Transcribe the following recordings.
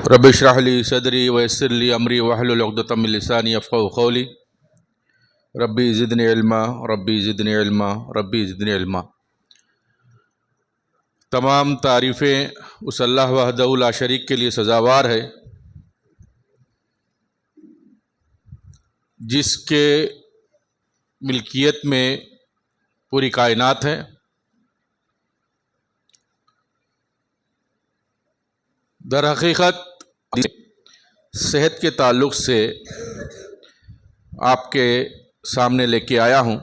رب اشرح لی صدری ویسر لی امری واحلل عقدۃ من لسانی یفقہوا قولی ربی زدنی علما ربی زدنی علما ربی زدنی علما۔ تمام تعریفیں اس اللہ وحدہ لا شریک کے لیے سزاوار ہے جس کے ملکیت میں پوری کائنات ہے۔ در حقیقت صحت کے تعلق سے آپ کے سامنے لے کے آیا ہوں،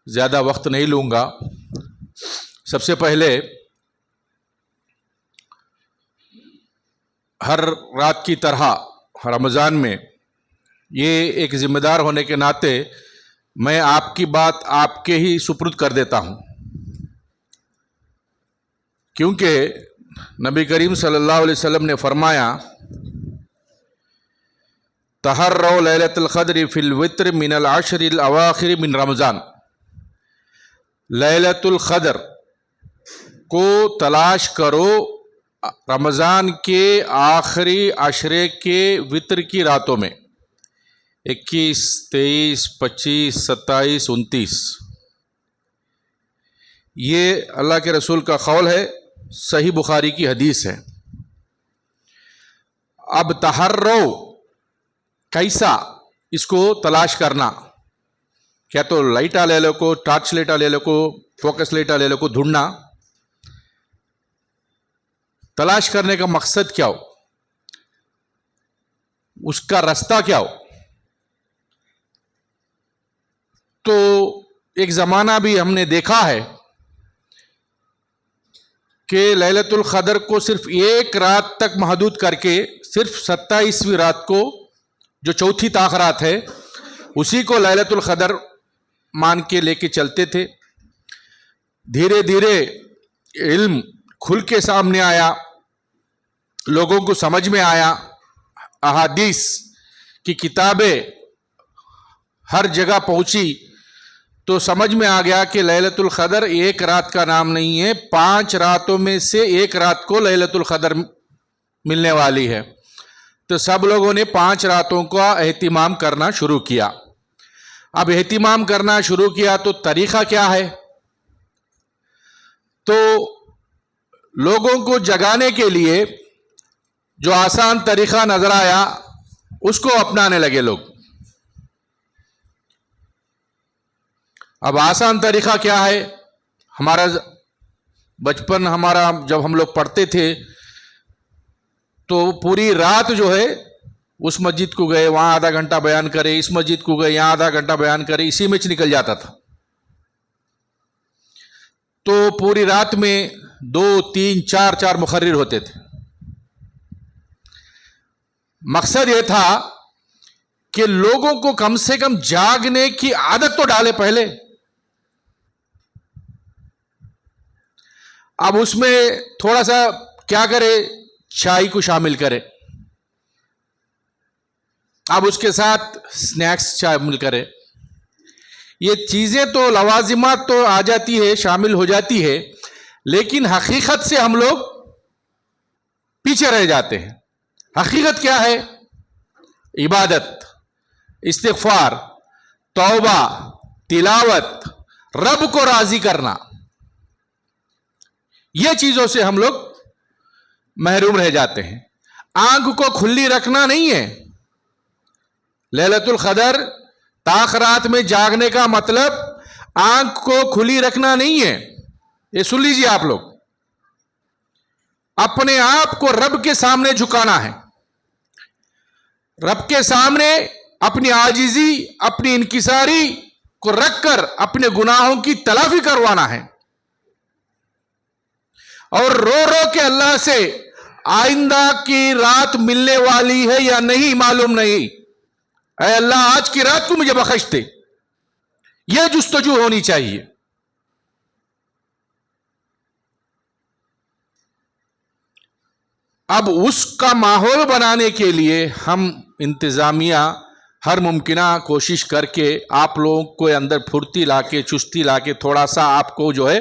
زیادہ وقت نہیں لوں گا۔ سب سے پہلے ہر رات کی طرح رمضان میں یہ ایک ذمہ دار ہونے کے ناطے میں آپ کی بات آپ کے ہی سپرد کر دیتا ہوں، کیونکہ نبی کریم صلی اللہ علیہ وسلم نے فرمایا تحروا لیلۃ القدر فی الوتر من العشر الاواخر من رمضان۔ لیلۃ القدر کو تلاش کرو رمضان کے آخری عشرے کے وتر کی راتوں میں، 21، 23، 25، 27، 29۔ یہ اللہ کے رسول کا قول ہے، صحیح بخاری کی حدیث ہے۔ اب تحرو کیسا اس کو تلاش کرنا؟ کیا تو لائٹا لے لو کو، ٹارچ لائٹا لے لو کو، فوکس لائٹا لے لو کو ڈھونڈنا؟ تلاش کرنے کا مقصد کیا ہو، اس کا راستہ کیا ہو؟ تو ایک زمانہ بھی ہم نے دیکھا ہے کہ لیلۃ القدر کو صرف ایک رات تک محدود کر کے، صرف 27ویں رات کو جو چوتھی تاخرات ہے اسی کو لیلۃ القدر مان کے لے کے چلتے تھے۔ دھیرے دھیرے علم کھل کے سامنے آیا، لوگوں کو سمجھ میں آیا، احادیث کی کتابیں ہر جگہ پہنچی تو سمجھ میں آ گیا کہ لیلۃ القدر ایک رات کا نام نہیں ہے، 5 راتوں میں سے ایک رات کو لیلۃ القدر ملنے والی ہے۔ تو سب لوگوں نے 5 راتوں کا اہتمام کرنا شروع کیا۔ اب اہتمام کرنا شروع کیا تو طریقہ کیا ہے؟ تو لوگوں کو جگانے کے لیے جو آسان طریقہ نظر آیا اس کو اپنانے لگے لوگ۔ اب آسان طریقہ کیا ہے؟ ہمارا بچپن، جب ہم لوگ پڑھتے تھے تو پوری رات جو ہے اس مسجد کو گئے وہاں آدھا گھنٹہ بیان کرے، اس مسجد کو گئے یہاں آدھا گھنٹہ بیان کرے، اسی میں نکل جاتا تھا۔ تو پوری رات میں 2، 3، 4 مقرر ہوتے تھے۔ مقصد یہ تھا کہ لوگوں کو کم سے کم جاگنے کی عادت تو ڈالے پہلے۔ اب اس میں تھوڑا سا کیا کرے، چائے کو شامل کرے، اب اس کے ساتھ سنیکس شامل کرے۔ یہ چیزیں تو لوازمات تو آ جاتی ہے، شامل ہو جاتی ہے، لیکن حقیقت سے ہم لوگ پیچھے رہ جاتے ہیں۔ حقیقت کیا ہے؟ عبادت، استغفار، توبہ، تلاوت، رب کو راضی کرنا، یہ چیزوں سے ہم لوگ محروم رہ جاتے ہیں۔ آنکھ کو کھلی رکھنا نہیں ہے۔ لیلۃ القدر تاخرات میں جاگنے کا مطلب آنکھ کو کھلی رکھنا نہیں ہے۔ یہ سن لیجیے آپ لوگ، اپنے آپ کو رب کے سامنے جھکانا ہے، رب کے سامنے اپنی عاجزی، اپنی انکساری کو رکھ کر اپنے گناہوں کی تلافی کروانا ہے، اور رو رو کے اللہ سے آئندہ کی رات ملنے والی ہے یا نہیں معلوم نہیں، اے اللہ آج کی رات کو مجھے بخش دے، یہ جستجو ہونی چاہیے۔ اب اس کا ماحول بنانے کے لیے ہم انتظامیہ ہر ممکنہ کوشش کر کے آپ لوگوں کو اندر پھرتی لا کے، چستی لا کے، تھوڑا سا آپ کو جو ہے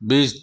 20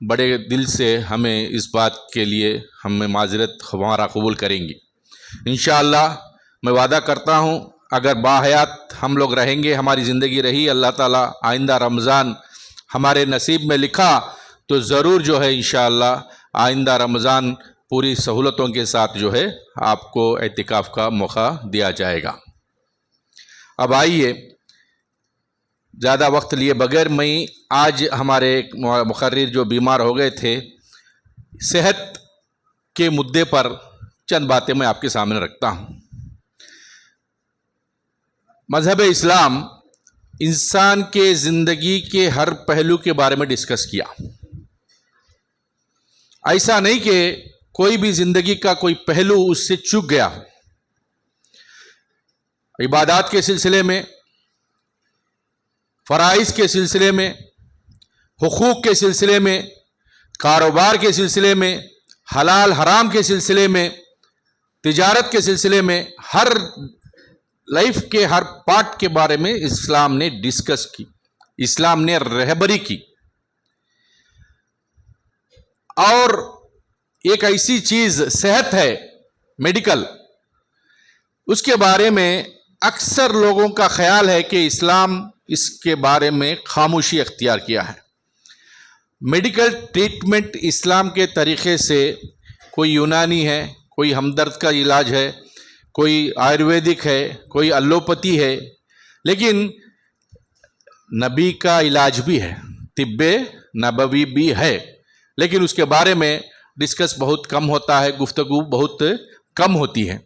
بڑے دل سے ہمیں اس بات کے لیے ہمیں معذرت ہمارا قبول کریں گی۔ انشاءاللہ میں وعدہ کرتا ہوں اگر باحیات ہم لوگ رہیں گے، ہماری زندگی رہی، اللہ تعالیٰ آئندہ رمضان ہمارے نصیب میں لکھا تو ضرور جو ہے انشاءاللہ آئندہ رمضان پوری سہولتوں کے ساتھ جو ہے آپ کو اعتکاف کا موقع دیا جائے گا۔ اب آئیے زیادہ وقت لیے بغیر میں آج ہمارے ایک مقرر جو بیمار ہو گئے تھے، صحت کے مدعے پر چند باتیں میں آپ کے سامنے رکھتا ہوں۔ مذہب اسلام انسان کے زندگی کے ہر پہلو کے بارے میں ڈسکس کیا۔ ایسا نہیں کہ کوئی بھی زندگی کا کوئی پہلو اس سے چوک گیا۔ عبادات کے سلسلے میں، فرائض کے سلسلے میں، حقوق کے سلسلے میں، کاروبار کے سلسلے میں، حلال حرام کے سلسلے میں، تجارت کے سلسلے میں، ہر لائف کے ہر پارٹ کے بارے میں اسلام نے ڈسکس کی، اسلام نے رہبری کی۔ اور ایک ایسی چیز صحت ہے، میڈیکل، اس کے بارے میں اکثر لوگوں کا خیال ہے کہ اسلام اس کے بارے میں خاموشی اختیار کیا ہے۔ میڈیکل ٹریٹمنٹ اسلام کے طریقے سے کوئی یونانی ہے، کوئی ہمدرد کا علاج ہے، کوئی آیورویدک ہے، کوئی الوپتی ہے، لیکن نبی کا علاج بھی ہے، طب نبوی بھی ہے، لیکن اس کے بارے میں ڈسکس بہت کم ہوتا ہے، گفتگو بہت کم ہوتی ہے۔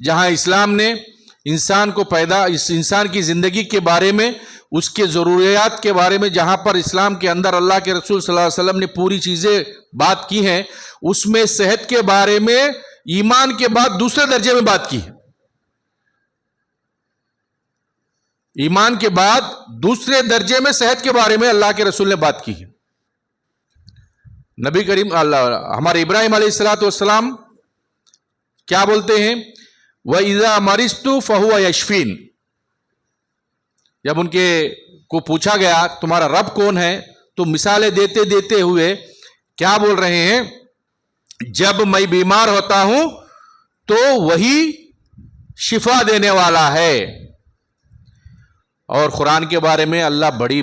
جہاں اسلام نے انسان کو اس انسان کی زندگی کے بارے میں، اس کے ضروریات کے بارے میں، جہاں پر اسلام کے اندر اللہ کے رسول صلی اللہ علیہ وسلم نے پوری چیزیں بات کی ہیں، اس میں صحت کے بارے میں ایمان کے بعد دوسرے درجے میں بات کی ہے۔ ایمان کے بعد دوسرے درجے میں صحت کے بارے میں اللہ کے رسول نے بات کی ہے۔ نبی کریم ہمارے ابراہیم علیہ السلام کیا بولتے ہیں؟ وَإِذَا مَرِضْتُ فَهُوَ يَشْفِينِ۔ جب ان کو پوچھا گیا تمہارا رب کون ہے، تو مثالیں دیتے دیتے ہوئے کیا بول رہے ہیں؟ جب میں بیمار ہوتا ہوں تو وہی شفا دینے والا ہے۔ اور قرآن کے بارے میں اللہ بڑی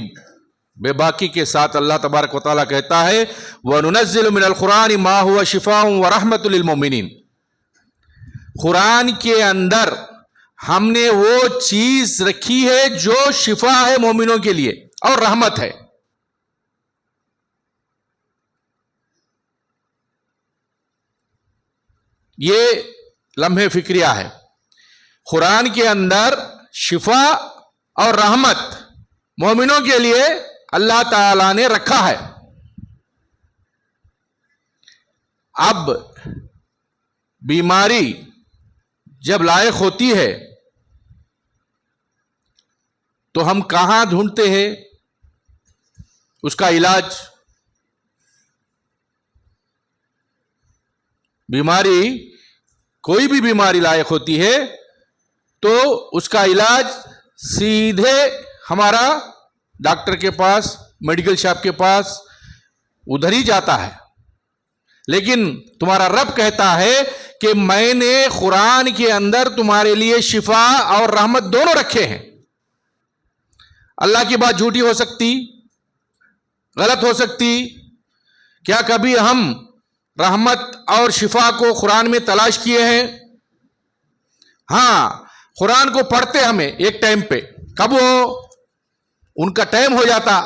بے باکی کے ساتھ اللہ تبارک و تعالیٰ کہتا ہے وَنُنَزِّلُ مِنَ الْقُرْآنِ مَا هُوَ شِفَاءٌ وَرَحْمَةٌ لِلْمُؤْمِنِينَ۔ قرآن کے اندر ہم نے وہ چیز رکھی ہے جو شفا ہے مومنوں کے لیے اور رحمت ہے۔ یہ لمحے فکریہ ہے۔ قرآن کے اندر شفا اور رحمت مومنوں کے لیے اللہ تعالیٰ نے رکھا ہے۔ اب بیماری جب لائق ہوتی ہے تو ہم کہاں ڈھونڈتے ہیں اس کا علاج؟ بیماری، کوئی بھی بیماری لائق ہوتی ہے تو اس کا علاج سیدھے ہمارا ڈاکٹر کے پاس، میڈیکل شاپ کے پاس ادھر ہی جاتا ہے۔ لیکن تمہارا رب کہتا ہے کہ میں نے قرآن کے اندر تمہارے لیے شفا اور رحمت دونوں رکھے ہیں۔ اللہ کی بات جھوٹی ہو سکتی، غلط ہو سکتی؟ کیا کبھی ہم رحمت اور شفا کو قرآن میں تلاش کیے ہیں؟ ہاں، قرآن کو پڑھتے ہمیں ایک ٹائم پہ، کب ہو ان کا ٹائم ہو جاتا،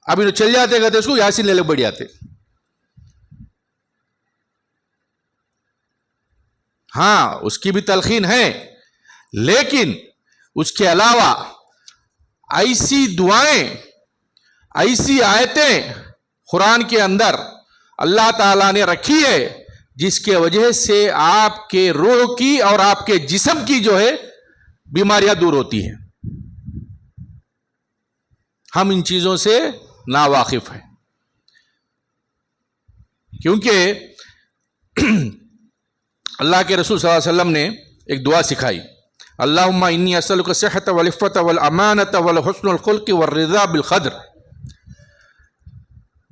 ابھی تو چل جاتے کہتے اس کو یاسین لے لے بڑھ جاتے۔ ہاں، اس کی بھی تلقین ہے، لیکن اس کے علاوہ ایسی دعائیں، ایسی آیتیں قرآن کے اندر اللہ تعالیٰ نے رکھی ہے جس کے وجہ سے آپ کے روح کی اور آپ کے جسم کی جو ہے بیماریاں دور ہوتی ہیں۔ ہم ان چیزوں سے ناواقف ہیں، کیونکہ اللہ کے رسول صلی اللہ علیہ وسلم نے ایک دعا سکھائی، اللہم انی اسألک الصحۃ والعفۃ والامانۃ والحسن الخلق والرضا بالقدر۔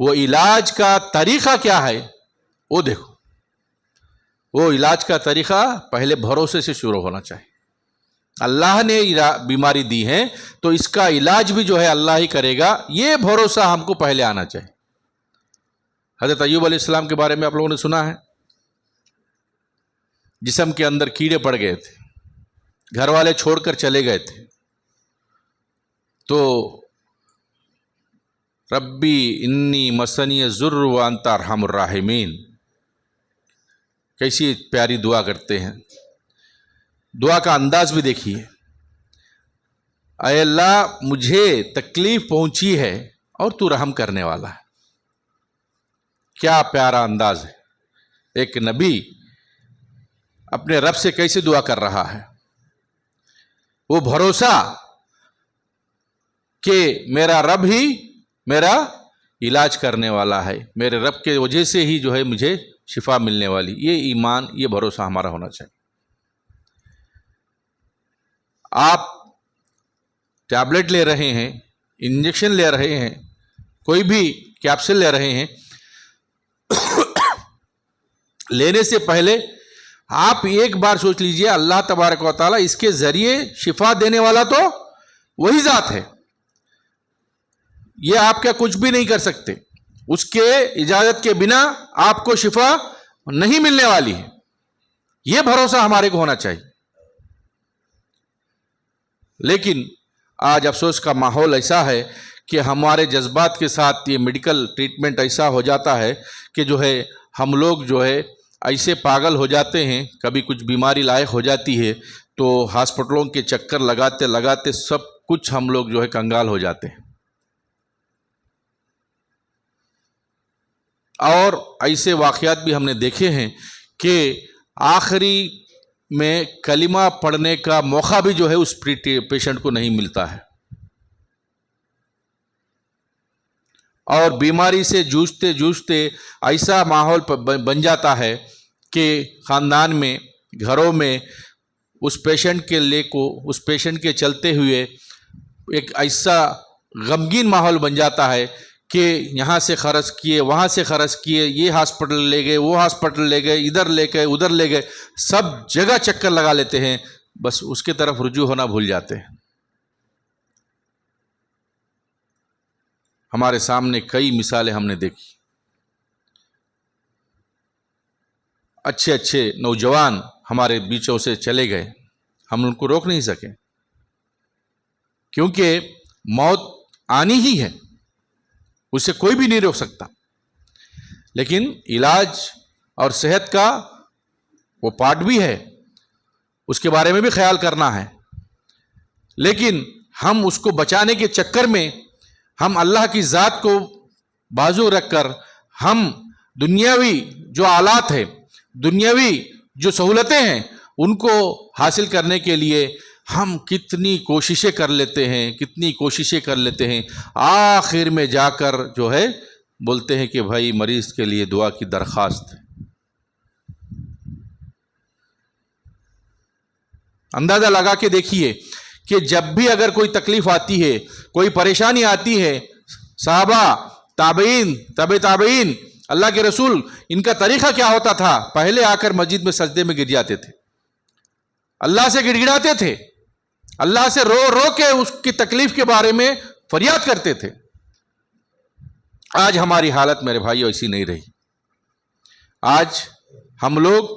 وہ علاج کا طریقہ کیا ہے وہ دیکھو. وہ علاج کا طریقہ پہلے بھروسے سے شروع ہونا چاہیے. اللہ نے بیماری دی ہے تو اس کا علاج بھی جو ہے اللہ ہی کرے گا، یہ بھروسہ ہم کو پہلے آنا چاہیے. حضرت ایوب علیہ السلام کے بارے میں آپ لوگوں نے سنا ہے، جسم کے اندر کیڑے پڑ گئے تھے، گھر والے چھوڑ کر چلے گئے تھے، تو ربی انی مسنی الضر وانت ارحم الراحمین، کیسی پیاری دعا کرتے ہیں. دعا کا انداز بھی دیکھیے، اے اللہ مجھے تکلیف پہنچی ہے اور تو رحم کرنے والا ہے. کیا پیارا انداز ہے. ایک نبی اپنے رب سے کیسے دعا کر رہا ہے، وہ بھروسہ کہ میرا رب ہی میرا علاج کرنے والا ہے، میرے رب کے وجہ سے ہی جو ہے مجھے شفا ملنے والی. یہ ایمان، یہ بھروسہ ہمارا ہونا چاہیے. آپ ٹیبلٹ لے رہے ہیں، انجیکشن لے رہے ہیں، کوئی بھی کیپسول لے رہے ہیں، لینے سے پہلے آپ ایک بار سوچ لیجئے اللہ تبارک و تعالیٰ اس کے ذریعے شفا دینے والا تو وہی ذات ہے، یہ آپ کا کچھ بھی نہیں کر سکتے. اس کے اجازت کے بنا آپ کو شفا نہیں ملنے والی ہے. یہ بھروسہ ہمارے کو ہونا چاہیے. لیکن آج افسوس کا ماحول ایسا ہے کہ ہمارے جذبات کے ساتھ یہ میڈیکل ٹریٹمنٹ ایسا ہو جاتا ہے کہ جو ہے ہم لوگ جو ہے ایسے پاگل ہو جاتے ہیں. کبھی کچھ بیماری لائق ہو جاتی ہے تو ہاسپٹلوں کے چکر لگاتے لگاتے سب کچھ ہم لوگ جو ہے کنگال ہو جاتے ہیں. اور ایسے واقعات بھی ہم نے دیکھے ہیں کہ آخری میں کلمہ پڑھنے کا موقع بھی جو ہے اس پیشنٹ کو نہیں ملتا ہے، اور بیماری سے جوجھتے جوجھتے ایسا ماحول بن جاتا ہے کہ خاندان میں، گھروں میں اس پیشنٹ کے چلتے ہوئے ایک ایسا غمگین ماحول بن جاتا ہے کہ یہاں سے خرچ کیے، وہاں سے خرچ کیے، یہ ہاسپٹل لے گئے، وہ ہاسپٹل لے گئے، ادھر لے گئے، ادھر لے گئے، سب جگہ چکر لگا لیتے ہیں، بس اس کے طرف رجوع ہونا بھول جاتے ہیں. ہمارے سامنے کئی مثالیں ہم نے دیکھی. اچھے اچھے نوجوان ہمارے بیچوں سے چلے گئے، ہم ان کو روک نہیں سکے، کیونکہ موت آنی ہی ہے، اسے کوئی بھی نہیں روک سکتا. لیکن علاج اور صحت کا وہ پارٹ بھی ہے، اس کے بارے میں بھی خیال کرنا ہے. لیکن ہم اس کو بچانے کے چکر میں ہم اللہ کی ذات کو بازو رکھ کر ہم دنیاوی جو آلات ہیں، دنیاوی جو سہولتیں ہیں، ان کو حاصل کرنے کے لیے ہم کتنی کوششیں کر لیتے ہیں. آخر میں جا کر جو ہے بولتے ہیں کہ بھائی مریض کے لیے دعا کی درخواست ہے. اندازہ لگا کے دیکھیے کہ جب بھی اگر کوئی تکلیف آتی ہے، کوئی پریشانی آتی ہے، صحابہ، تابعین، تبع تابعین، اللہ کے رسول، ان کا طریقہ کیا ہوتا تھا؟ پہلے آ کر مسجد میں سجدے میں گر جاتے تھے، اللہ سے گڑ گڑاتے تھے، اللہ سے رو رو کے اس کی تکلیف کے بارے میں فریاد کرتے تھے. آج ہماری حالت میرے بھائیو ایسی نہیں رہی. آج ہم لوگ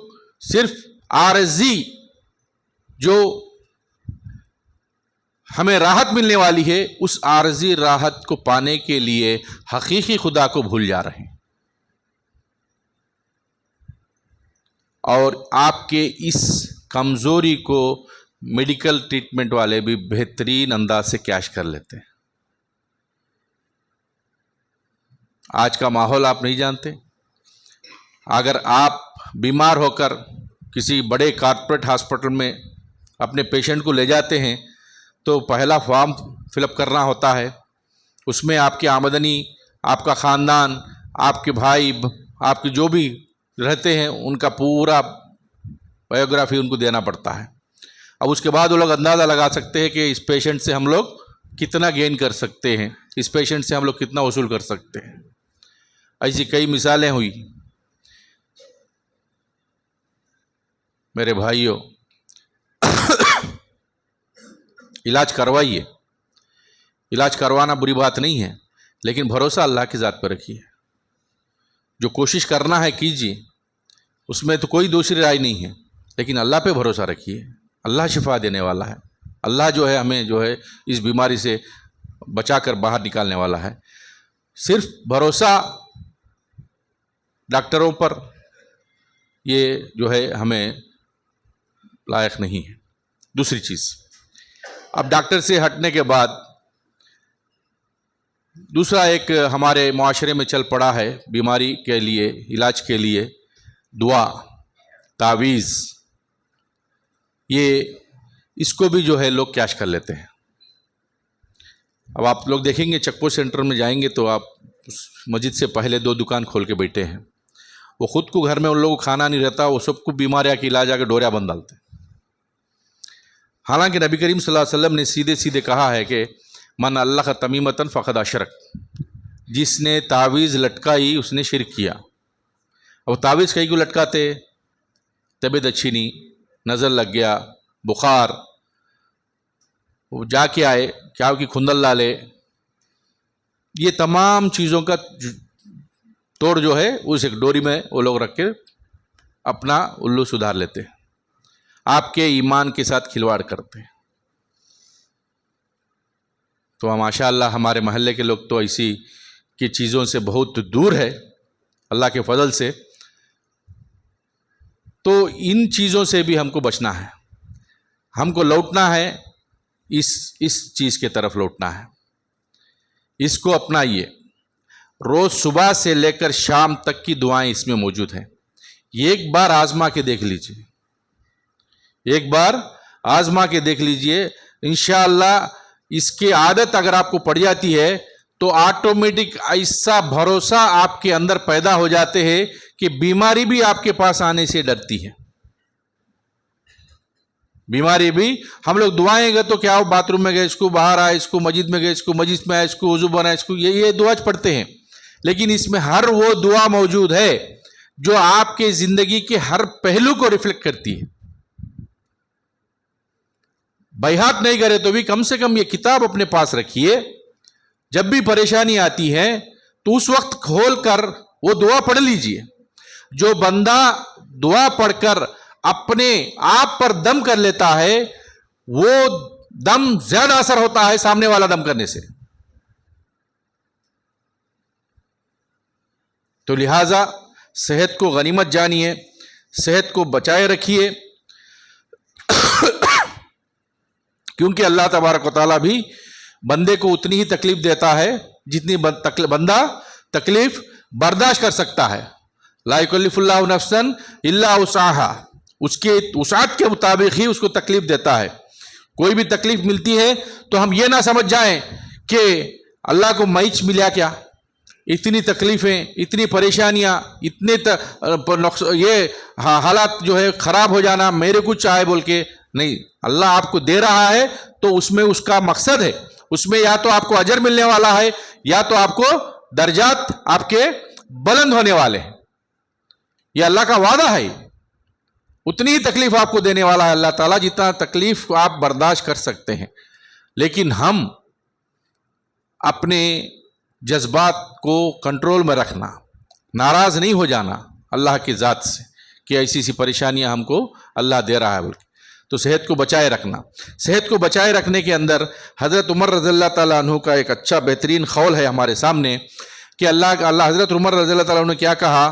صرف عارضی جو ہمیں راحت ملنے والی ہے، اس عارضی راحت کو پانے کے لیے حقیقی خدا کو بھول جا رہے ہیں. اور آپ کے اس کمزوری کو میڈیکل ٹریٹمنٹ والے بھی بہترین انداز سے کیش کر لیتے ہیں. آج کا ماحول آپ نہیں جانتے. اگر آپ بیمار ہو کر کسی بڑے کارپوریٹ ہاسپٹل میں اپنے پیشنٹ کو لے جاتے ہیں تو پہلا فارم فل اپ کرنا ہوتا ہے. اس میں آپ کی آمدنی، آپ کا خاندان، آپ کے بھائی، آپ کے جو بھی رہتے ہیں ان کا پورا بایوگرافی ان کو دینا پڑتا ہے. اب اس کے بعد وہ لوگ اندازہ لگا سکتے ہیں کہ اس پیشنٹ سے ہم لوگ کتنا گین کر سکتے ہیں، اس پیشنٹ سے ہم لوگ کتنا وصول کر سکتے ہیں. ایسی کئی مثالیں ہوئی. میرے بھائیوں، علاج کروائیے. علاج کروانا بری بات نہیں ہے، لیکن بھروسہ اللہ کی ذات پر رکھیے. جو کوشش کرنا ہے کیجیے، اس میں تو کوئی دوسری رائے نہیں ہے، لیکن اللہ پہ بھروسہ رکھیے. اللہ شفا دینے والا ہے. اللہ جو ہے ہمیں جو ہے اس بیماری سے بچا کر باہر نکالنے والا ہے. صرف بھروسہ ڈاکٹروں پر یہ جو ہے ہمیں لائق نہیں ہے. دوسری چیز، اب ڈاکٹر سے ہٹنے کے بعد دوسرا ایک ہمارے معاشرے میں چل پڑا ہے بیماری کے لیے، علاج کے لیے دعا، تعویذ. یہ اس کو بھی جو ہے لوگ کیش کر لیتے ہیں. اب آپ لوگ دیکھیں گے چک پوسٹ سینٹر میں جائیں گے تو آپ اس مسجد سے پہلے 2 دکان کھول کے بیٹھے ہیں. وہ خود کو گھر میں ان لوگوں کو کھانا نہیں رہتا، وہ سب کو بیماریاں کے علاج آ کے ڈوریا بند ڈالتے ہیں. حالانکہ نبی کریم صلی اللہ علیہ وسلم نے سیدھے سیدھے کہا ہے کہ من اللہ تمیمتن فقد اشرک، جس نے تعویذ لٹکائی اس نے شرک کیا. اب تعویذ کہیں کو لٹکاتے؟ طبیعت اچھی نہیں، نظر لگ گیا، بخار، وہ جا کے آئے کیا کی کھندل ڈالے، یہ تمام چیزوں کا توڑ جو ہے اس ایک ڈوری میں وہ لوگ رکھ کے اپنا الو سدھار لیتے ہیں. آپ کے ایمان کے ساتھ کھلواڑ کرتے ہیں. تو ماشاء اللہ ہمارے محلے کے لوگ تو ایسی کی چیزوں سے بہت دور ہے اللہ کے فضل سے. تو ان چیزوں سے بھی ہم کو بچنا ہے. ہم کو لوٹنا ہے اس چیز کے طرف لوٹنا ہے. اس کو اپنائیے. روز صبح سے لے کر شام تک کی دعائیں اس میں موجود ہیں. ایک بار آزما کے دیکھ لیجئے، ایک بار آزما کے دیکھ لیجئے. انشاءاللہ اس کی عادت اگر آپ کو پڑ جاتی ہے تو آٹومیٹک ایسا بھروسہ آپ کے اندر پیدا ہو جاتے ہیں کہ بیماری بھی آپ کے پاس آنے سے ڈرتی ہے. بیماری بھی، ہم لوگ دعائیں گے تو کیا، باتھ روم میں گئے اس کو باہر آئے، اس کو مسجد میں گئے اس کو مسجد میں آئے، اس کو وضو بنائے، اس کو یہ دعا پڑھتے ہیں. لیکن اس میں ہر وہ دعا موجود ہے جو آپ کے زندگی کے ہر پہلو کو ریفلیکٹ کرتی ہے. بیعت نہیں کرے تو بھی کم سے کم یہ کتاب اپنے پاس رکھیے. جب بھی پریشانی آتی ہے تو اس وقت کھول کر وہ دعا پڑھ لیجئے. جو بندہ دعا پڑھ کر اپنے آپ پر دم کر لیتا ہے وہ دم زیادہ اثر ہوتا ہے سامنے والا دم کرنے سے. تو لہذا صحت کو غنیمت جانیے، صحت کو بچائے رکھیے، کیونکہ اللہ تبارک و تعالیٰ بھی بندے کو اتنی ہی تکلیف دیتا ہے جتنی بندہ تکلیف برداشت کر سکتا ہے. لا یکلف اللہ نفسا الا وسعها، اس کے وسعت کے مطابق ہی اس کو تکلیف دیتا ہے. کوئی بھی تکلیف ملتی ہے تو ہم یہ نہ سمجھ جائیں کہ اللہ کو میچ ملا کیا، اتنی تکلیفیں، اتنی پریشانیاں، اتنے یہ حالات جو ہے خراب ہو جانا میرے کچھ آئے بول کے نہیں. اللہ آپ کو دے رہا ہے تو اس میں اس کا مقصد ہے. اس میں یا تو آپ کو اجر ملنے والا ہے یا تو آپ کو درجات آپ کے بلند ہونے والے ہیں. یہ اللہ کا وعدہ ہے. اتنی ہی تکلیف آپ کو دینے والا ہے اللہ تعالیٰ جتنا تکلیف آپ برداشت کر سکتے ہیں. لیکن ہم اپنے جذبات کو کنٹرول میں رکھنا، ناراض نہیں ہو جانا اللہ کی ذات سے کہ ایسی سی پریشانیاں ہم کو اللہ دے رہا ہے بول کے. تو صحت کو بچائے رکھنا. صحت کو بچائے رکھنے کے اندر حضرت عمر رضی اللہ تعالیٰ عنہ کا ایک اچھا بہترین قول ہے ہمارے سامنے کہ اللہ حضرت عمر رضی اللہ تعالیٰ عنہ نے کیا کہا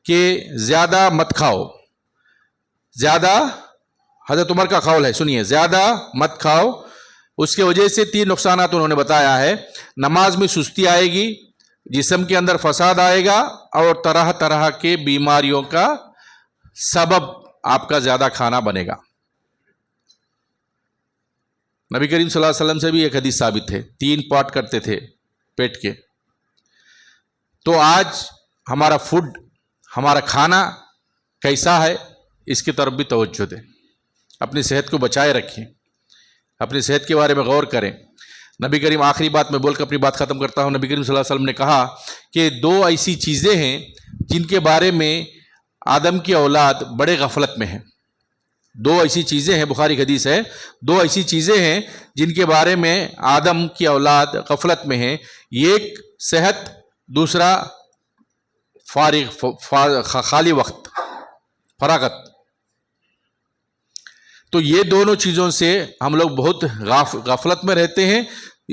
کہ زیادہ مت کھاؤ. زیادہ، حضرت عمر کا قول ہے، سنیے، زیادہ مت کھاؤ. اس کے وجہ سے 3 نقصانات انہوں نے بتایا ہے. نماز میں سستی آئے گی، جسم کے اندر فساد آئے گا، اور طرح طرح کے بیماریوں کا سبب آپ کا زیادہ کھانا بنے گا. نبی کریم صلی اللہ علیہ وسلم سے بھی ایک حدیث ثابت ہے، 3 پارٹ کرتے تھے پیٹ کے. تو آج ہمارا فوڈ، ہمارا کھانا کیسا ہے اس کی طرف بھی توجہ دیں. اپنی صحت کو بچائے رکھیں، اپنی صحت کے بارے میں غور کریں. نبی کریم آخری بات میں بول کر اپنی بات ختم کرتا ہوں. نبی کریم صلی اللہ علیہ وسلم نے کہا کہ دو ایسی چیزیں ہیں جن کے بارے میں آدم کی اولاد بڑے غفلت میں ہیں. دو ایسی چیزیں ہیں، بخاری کی حدیث ہے، دو ایسی چیزیں ہیں جن کے بارے میں آدم کی اولاد غفلت میں ہیں. ایک صحت، دوسرا خالی وقت، فراغت. تو یہ دونوں چیزوں سے ہم لوگ بہت غفلت میں رہتے ہیں،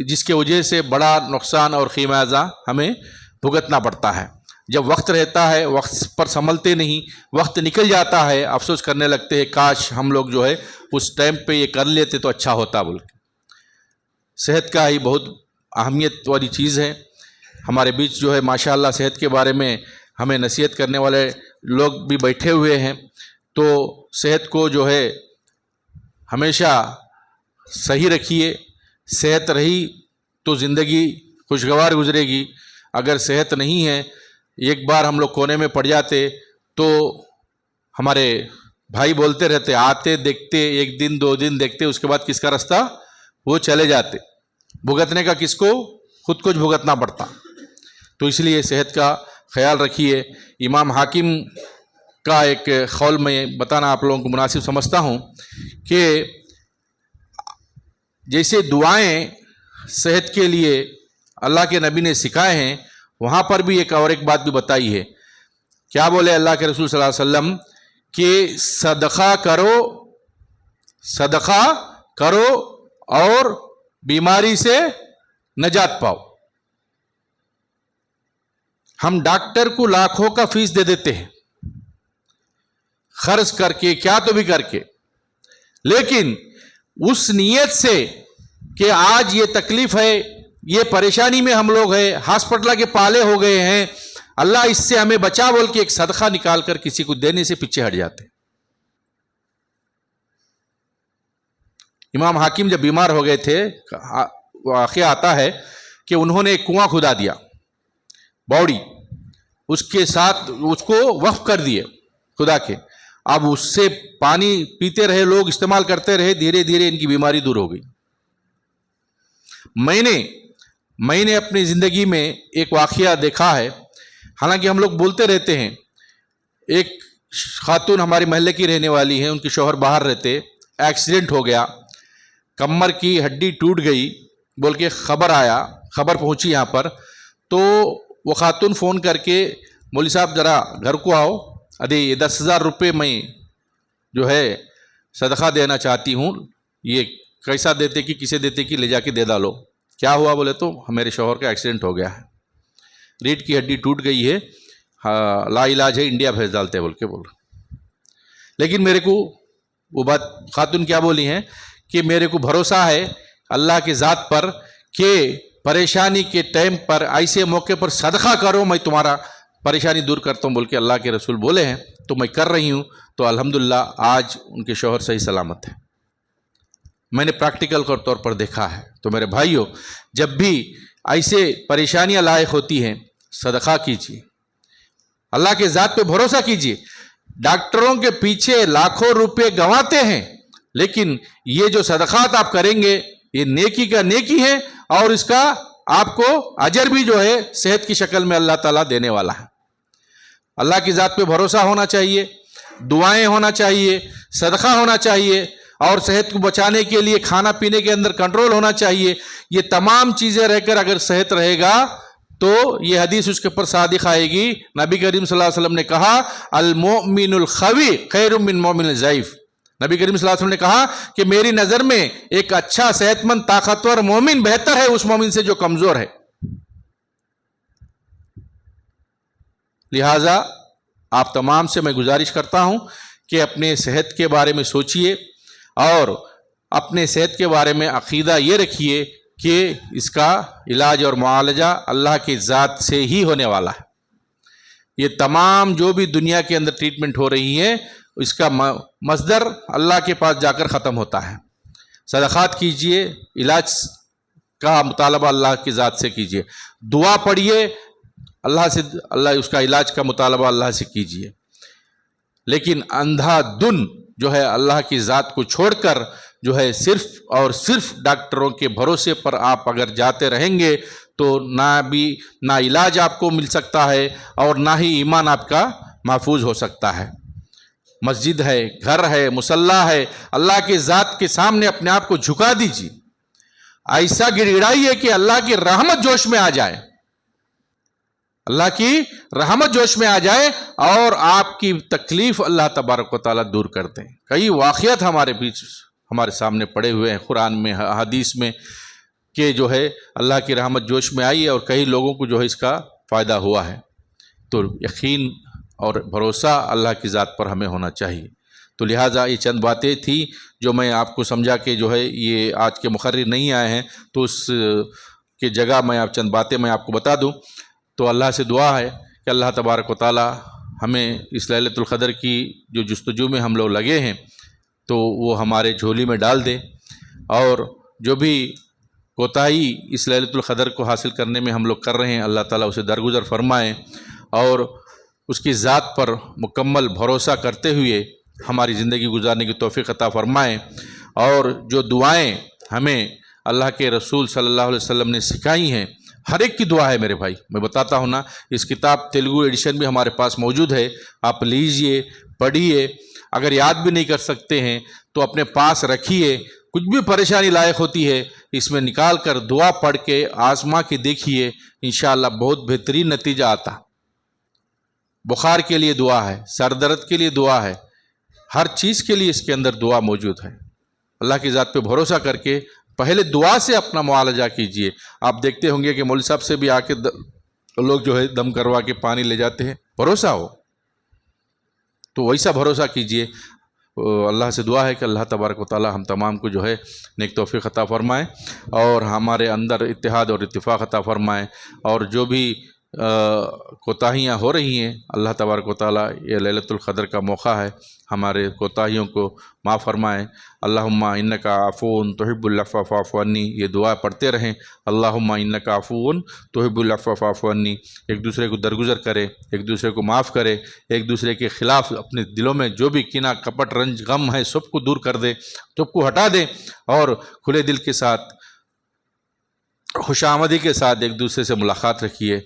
جس کی وجہ سے بڑا نقصان اور خمیازہ ہمیں بھگتنا پڑتا ہے. جب وقت رہتا ہے وقت پر سنبھلتے نہیں، وقت نکل جاتا ہے افسوس کرنے لگتے ہیں کاش ہم لوگ جو ہے اس ٹائم پہ یہ کر لیتے تو اچھا ہوتا بول کے. صحت کا ہی بہت اہمیت والی چیز ہے. ہمارے بیچ جو ہے ماشاءاللہ صحت کے بارے میں ہمیں نصیحت کرنے والے لوگ بھی بیٹھے ہوئے ہیں. تو صحت کو جو ہے ہمیشہ صحیح رکھیے. صحت رہی تو زندگی خوشگوار گزرے گی. اگر صحت نہیں ہے، ایک بار ہم لوگ کونے میں پڑ جاتے تو ہمارے بھائی بولتے رہتے، آتے دیکھتے ایک دن دو دن دیکھتے، اس کے بعد کس کا راستہ وہ چلے جاتے. بھگتنے کا کس کو؟ خود کچھ بھگتنا پڑتا. تو اس لیے صحت کا خیال رکھیے. امام حاکم کا ایک قول میں بتانا آپ لوگوں کو مناسب سمجھتا ہوں کہ جیسے دعائیں صحت کے لیے اللہ کے نبی نے سکھائے ہیں، وہاں پر بھی ایک بات بھی بتائی ہے. کیا بولے اللہ کے رسول صلی اللہ علیہ وسلم کہ صدقہ کرو اور بیماری سے نجات پاؤ. ہم ڈاکٹر کو لاکھوں کا فیس دے دیتے ہیں خرچ کر کے، کیا تو بھی کر کے، لیکن اس نیت سے کہ آج یہ تکلیف ہے، یہ پریشانی میں ہم لوگ ہیں، ہاسپٹل کے پالے ہو گئے ہیں، اللہ اس سے ہمیں بچا بول کے ایک صدقہ نکال کر کسی کو دینے سے پیچھے ہٹ جاتے. امام حاکم جب بیمار ہو گئے تھے، واقعہ آتا ہے کہ انہوں نے ایک کنواں کھدا دیا، باوڑی، اس کے ساتھ اس کو وقف کر دیے خدا کے. اب اس سے پانی پیتے رہے لوگ، استعمال کرتے رہے، دھیرے دھیرے ان کی بیماری دور ہو گئی. میں نے اپنی زندگی میں ایک واقعہ دیکھا ہے، حالانکہ ہم لوگ بولتے رہتے ہیں. ایک خاتون ہمارے محلے کی رہنے والی ہیں، ان کے شوہر باہر رہتے، ایکسیڈنٹ ہو گیا، کمر کی ہڈی ٹوٹ گئی بول کے خبر پہنچی یہاں پر. تو وہ خاتون فون کر کے، مولوی صاحب ذرا گھر کو آؤ، ادے 10,000 روپے میں جو ہے صدقہ دینا چاہتی ہوں، یہ کیسا دیتے کہ کسے دیتے کہ لے جا کے دے ڈالو. کیا ہوا بولے تو میرے شوہر کا ایکسیڈنٹ ہو گیا ہے، ریڑھ کی ہڈی ٹوٹ گئی ہے، لا علاج ہے، انڈیا بھیج ڈالتے بول کے بول. لیکن میرے کو وہ بات خاتون کیا بولی ہیں کہ میرے کو بھروسہ ہے اللہ کے ذات پر کہ پریشانی کے ٹائم پر ایسے موقع پر صدقہ کرو، میں تمہارا پریشانی دور کرتا ہوں بول کے اللہ کے رسول بولے ہیں، تو میں کر رہی ہوں. تو الحمدللہ آج ان کے شوہر صحیح سلامت ہے. میں نے پریکٹیکل طور پر دیکھا ہے. تو میرے بھائیوں، جب بھی ایسے پریشانیاں لاحق ہوتی ہیں صدقہ کیجیے، اللہ کے ذات پہ بھروسہ کیجیے. ڈاکٹروں کے پیچھے لاکھوں روپے گنواتے ہیں، لیکن یہ جو صدقات آپ کریں گے یہ نیکی کا نیکی ہے، اور اس کا آپ کو اجر بھی جو ہے صحت کی شکل میں اللہ تعالیٰ دینے والا ہے. اللہ کی ذات پہ بھروسہ ہونا چاہیے، دعائیں ہونا چاہیے، صدقہ ہونا چاہیے، اور صحت کو بچانے کے لیے کھانا پینے کے اندر کنٹرول ہونا چاہیے. یہ تمام چیزیں رہ کر اگر صحت رہے گا تو یہ حدیث اس کے اوپر صادق آئے گی. نبی کریم صلی اللہ علیہ وسلم نے کہا المؤمن القوی خیر من المؤمن الضعیف. نبی کریم صلی اللہ علیہ وسلم نے کہا کہ میری نظر میں ایک اچھا صحت مند طاقتور مومن بہتر ہے اس مومن سے جو کمزور ہے. لہٰذا آپ تمام سے میں گزارش کرتا ہوں کہ اپنے صحت کے بارے میں سوچئے، اور اپنے صحت کے بارے میں عقیدہ یہ رکھیے کہ اس کا علاج اور معالجہ اللہ کی ذات سے ہی ہونے والا ہے. یہ تمام جو بھی دنیا کے اندر ٹریٹمنٹ ہو رہی ہے اس کا مصدر اللہ کے پاس جا کر ختم ہوتا ہے. صدقات کیجئے، علاج کا مطالبہ اللہ کی ذات سے کیجئے، دعا پڑھیے اللہ اس کا علاج کا مطالبہ اللہ سے کیجئے. لیکن اندھا دن جو ہے اللہ کی ذات کو چھوڑ کر جو ہے صرف اور صرف ڈاکٹروں کے بھروسے پر آپ اگر جاتے رہیں گے تو نہ علاج آپ کو مل سکتا ہے اور نہ ہی ایمان آپ کا محفوظ ہو سکتا ہے۔ مسجد ہے، گھر ہے، مصلی ہے، اللہ کے ذات کے سامنے اپنے آپ کو جھکا دیجیے، ایسا گڑ گڑائیے کہ اللہ کی رحمت جوش میں آ جائے، اللہ کی رحمت جوش میں آ جائے اور آپ کی تکلیف اللہ تبارک و تعالیٰ دور کر دیں۔ کئی واقعات ہمارے سامنے پڑے ہوئے ہیں قرآن میں، حدیث میں، کہ جو ہے اللہ کی رحمت جوش میں آئی ہے اور کئی لوگوں کو جو ہے اس کا فائدہ ہوا ہے۔ تو یقین اور بھروسہ اللہ کی ذات پر ہمیں ہونا چاہیے۔ تو لہٰذا یہ چند باتیں تھیں جو میں آپ کو سمجھا کہ جو ہے یہ آج کے مقرر نہیں آئے ہیں تو اس کی جگہ میں چند باتیں میں آپ کو بتا دوں۔ تو اللہ سے دعا ہے کہ اللہ تبارک و تعالی ہمیں اس لیلۃ القدر کی جو جستجو میں ہم لوگ لگے ہیں تو وہ ہمارے جھولی میں ڈال دے، اور جو بھی کوتاہی اس لیلۃ القدر کو حاصل کرنے میں ہم لوگ کر رہے ہیں اللہ تعالیٰ اسے درگزر فرمائیں، اور اس کی ذات پر مکمل بھروسہ کرتے ہوئے ہماری زندگی گزارنے کی توفیق عطا فرمائیں۔ اور جو دعائیں ہمیں اللہ کے رسول صلی اللہ علیہ وسلم نے سکھائی ہیں، ہر ایک کی دعا ہے میرے بھائی، میں بتاتا ہوں نا، اس کتاب تیلگو ایڈیشن بھی ہمارے پاس موجود ہے، آپ لیجئے، پڑھیے، اگر یاد بھی نہیں کر سکتے ہیں تو اپنے پاس رکھیے، کچھ بھی پریشانی لائق ہوتی ہے اس میں نکال کر دعا پڑھ کے آزما کے دیکھیے، انشاءاللہ بہت بہترین نتیجہ آتا۔ بخار کے لیے دعا ہے، سر درد کے لیے دعا ہے، ہر چیز کے لیے اس کے اندر دعا موجود ہے۔ اللہ کی ذات پہ بھروسہ کر کے پہلے دعا سے اپنا معالجہ کیجئے۔ آپ دیکھتے ہوں گے کہ مولوی صاحب سے بھی آ کے لوگ جو ہے دم کروا کے پانی لے جاتے ہیں، بھروسہ ہو تو ویسا بھروسہ کیجئے۔ اللہ سے دعا ہے کہ اللہ تبارک و تعالی ہم تمام کو جو ہے نیک توفیق عطا فرمائے اور ہمارے اندر اتحاد اور اتفاق عطا فرمائے، اور جو بھی کوتاہیاں ہو رہی ہیں اللہ تبارک و تعالی یہ لیلۃ القدر کا موقع ہے، ہمارے کوتاہیوں کو معاف فرمائے۔ اللہم انکا عفو تحب العفو فاعف عنی، یہ دعا پڑھتے رہیں، اللہم انکا عفو تحب العفو فاعف عنی۔ ایک دوسرے کو درگزر کرے، ایک دوسرے کو معاف کرے، ایک دوسرے کے خلاف اپنے دلوں میں جو بھی کینہ کپٹ رنج غم ہے سب کو دور کر دے، سب کو ہٹا دے، اور کھلے دل کے ساتھ خوش آمدی کے ساتھ ایک دوسرے سے ملاقات رکھیے،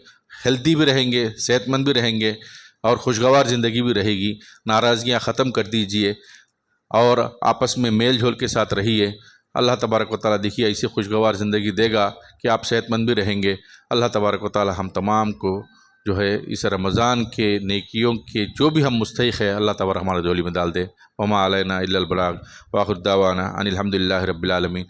ہیلدی بھی رہیں گے، صحت مند بھی رہیں گے، اور خوشگوار زندگی بھی رہے گی۔ ناراضگیاں ختم کر دیجئے اور آپس میں میل جول کے ساتھ رہیے۔ اللہ تبارک و تعالیٰ دیکھیے ایسی خوشگوار زندگی دے گا کہ آپ صحت مند بھی رہیں گے۔ اللہ تبارک و تعالیٰ ہم تمام کو جو ہے اس رمضان کے نیکیوں کے جو بھی ہم مستحق ہے اللہ تبارک ہمارے جولی میں ڈال دے۔ وما علینا الا البلاغ، وآخر دعوانا ان الحمد للہ رب العالمین۔